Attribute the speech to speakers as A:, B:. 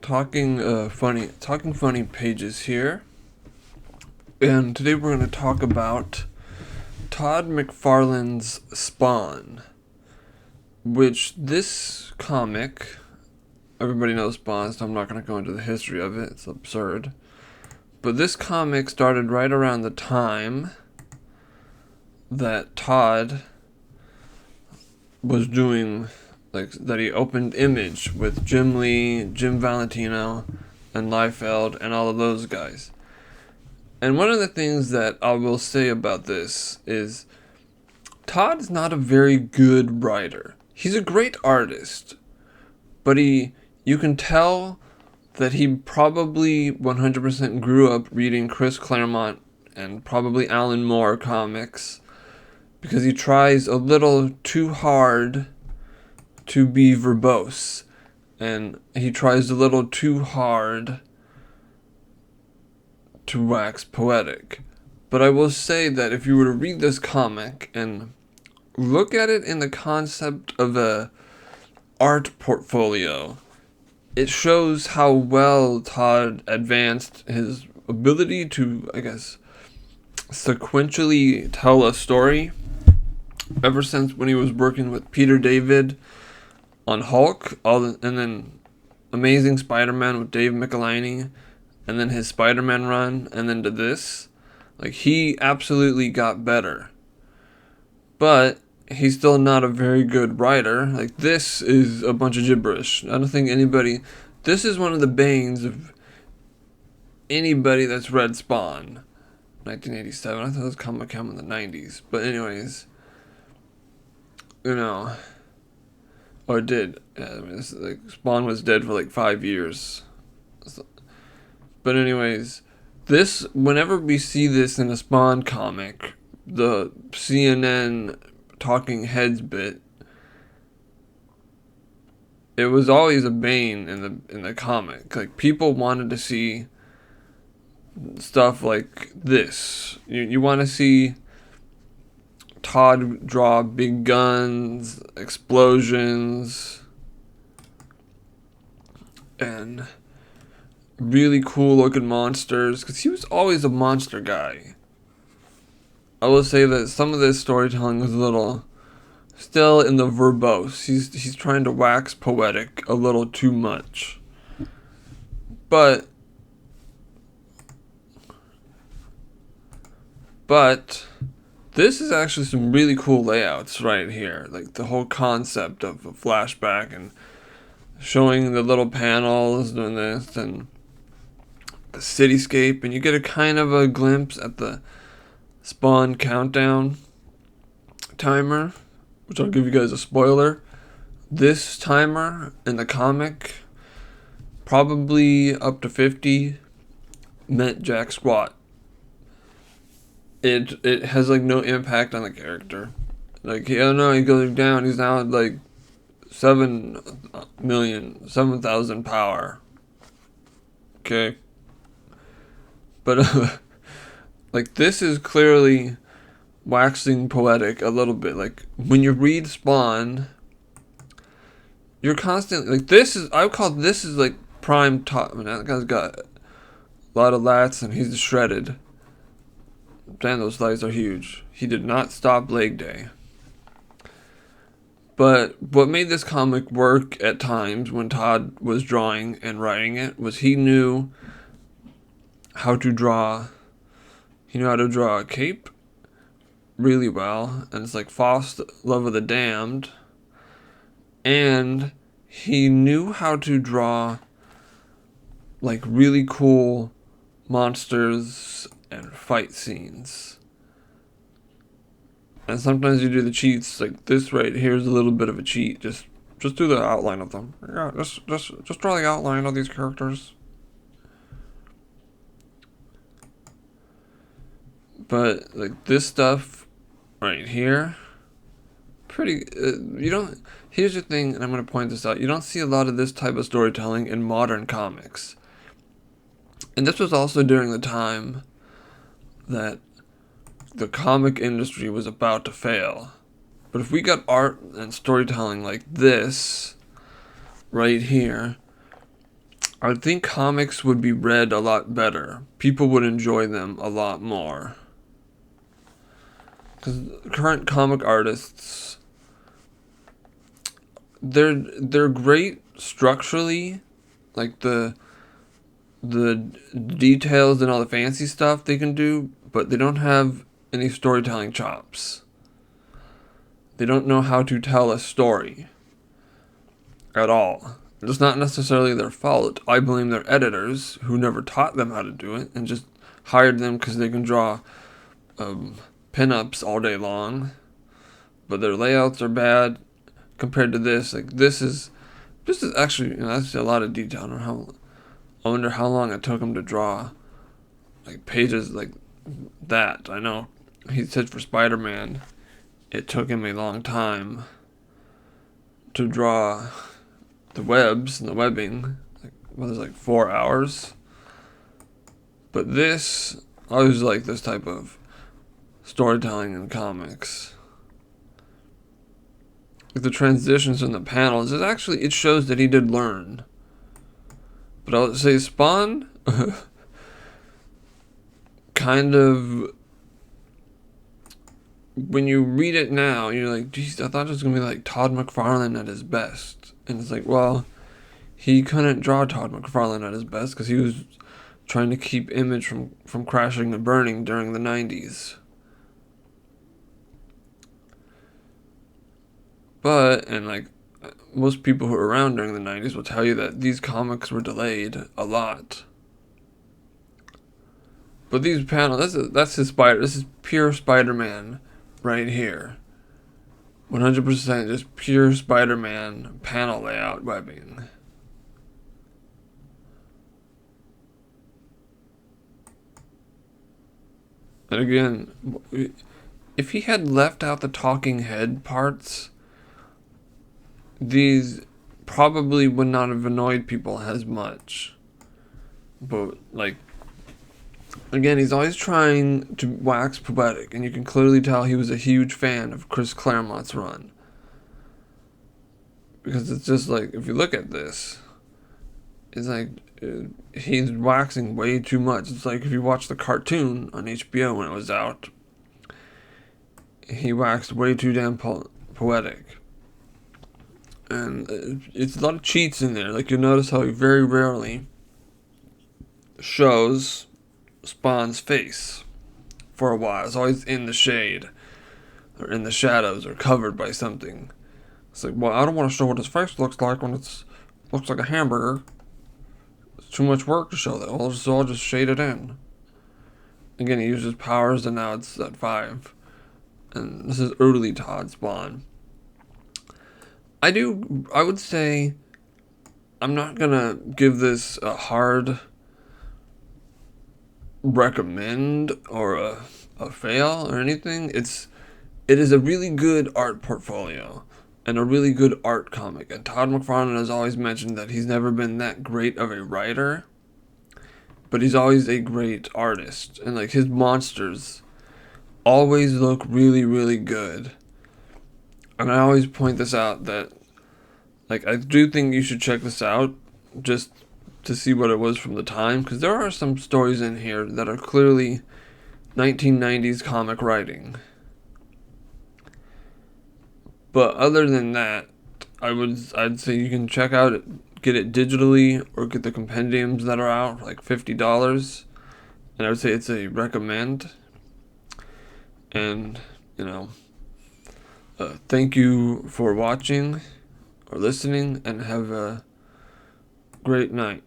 A: Talking Funny Pages here, and today we're going to talk about Todd McFarlane's Spawn, which this comic, everybody knows Spawn, so I'm not going to go into the history of it, it's absurd, but this comic started right around the time that Todd was doing, that he opened Image with Jim Lee, Jim Valentino, and Liefeld, and all of those guys. And one of the things that I will say about this is Todd is not a very good writer. He's a great artist, but you can tell that he probably 100% grew up reading Chris Claremont and probably Alan Moore comics, because he tries a little too hard to be verbose, and he tries a little too hard to wax poetic. But I will say that if you were to read this comic and look at it in the concept of a art portfolio, it shows how well Todd advanced his ability to, sequentially tell a story ever since when he was working with Peter David on Hulk, and then Amazing Spider-Man with Dave McFarlane, and then his Spider-Man run, and then to this. He absolutely got better. But he's still not a very good writer. This is a bunch of gibberish. I don't think this is one of the banes of anybody that's read Spawn. 1987, I thought it was comic came in the 90s. But anyways, or it did. Yeah, Spawn was dead for 5 years. But anyways, whenever we see this in a Spawn comic, the CNN talking heads bit, it was always a bane in the comic. People wanted to see stuff like this. You want to see Todd draw big guns, explosions, and really cool looking monsters, because he was always a monster guy. I will say that some of this storytelling was a little still in the verbose. He's trying to wax poetic a little too much. But this is actually some really cool layouts right here. The whole concept of a flashback and showing the little panels doing this and the cityscape, and you get a kind of a glimpse at the Spawn countdown timer, which I'll give you guys a spoiler. This timer in the comic, probably up to 50, meant jack squat. It has no impact on the character. He goes down. He's now at 7,000 power. Okay. But this is clearly waxing poetic a little bit. When you read Spawn, you're constantly I would call this is prime top. That guy's got a lot of lats and he's shredded. Damn, those thighs are huge. He did not stop leg day. But what made this comic work at times when Todd was drawing and writing it was he knew how to draw. He knew how to draw a cape really well, and it's Faust, Love of the Damned. And he knew how to draw really cool monsters and fight scenes. And sometimes you do the cheats, this right here is a little bit of a cheat. Just do the outline of them. Yeah, just draw the outline of these characters. But this stuff right here, pretty. Here's the thing, and I'm gonna point this out. You don't see a lot of this type of storytelling in modern comics. And this was also during the time that the comic industry was about to fail. But if we got art and storytelling like this right here, I think comics would be read a lot better. People would enjoy them a lot more. Because current comic artists, they're great structurally, like the details and all the fancy stuff they can do, but they don't have any storytelling chops. They don't know how to tell a story at all. It's not necessarily their fault. I blame their editors, who never taught them how to do it and just hired them because they can draw pinups all day long. But their layouts are bad compared to this. Like, this is actually, that's a lot of detail. I wonder how long it took him to draw like pages like that. I know he said for Spider-Man it took him a long time to draw the webs and the webbing. Like, well, like 4 hours. But this, I always like this type of storytelling in comics. Like the transitions in the panels, it shows that he did learn. But I would say Spawn kind of, when you read it now, you're like, geez, I thought it was going to be like Todd McFarlane at his best. And it's like, well, he couldn't draw Todd McFarlane at his best because he was trying to keep Image from crashing and burning during the 90s. But, and like, most people who were around during the 90s will tell you that these comics were delayed a lot. But these panels, this is pure Spider-Man right here. 100% just pure Spider-Man panel layout webbing. And again, if he had left out the talking head parts, these probably would not have annoyed people as much. But, like, again, he's always trying to wax poetic, and you can clearly tell he was a huge fan of Chris Claremont's run. Because it's just like, if you look at this, it's like, he's waxing way too much. It's like if you watch the cartoon on HBO when it was out, he waxed way too damn poetic. And it's a lot of cheats in there. Like, you'll notice how he very rarely shows Spawn's face for a while. It's always in the shade or in the shadows or covered by something. It's like, well, I don't want to show what his face looks like when looks like a hamburger. It's too much work to show that. So I'll just shade it in. Again, he uses powers, and now it's at 5. And this is early Todd Spawn. I would say I'm not gonna give this a hard recommend or a fail or anything. It is a really good art portfolio and a really good art comic. And Todd McFarlane has always mentioned that he's never been that great of a writer, but he's always a great artist. And like, his monsters always look really, really good. And I always point this out that, like, I do think you should check this out just to see what it was from the time, because there are some stories in here that are clearly 1990s comic writing. But other than that, I'd say you can check out it, get it digitally, or get the compendiums that are out for like $50. And I would say it's a recommend. And, thank you for watching or listening, and have a great night.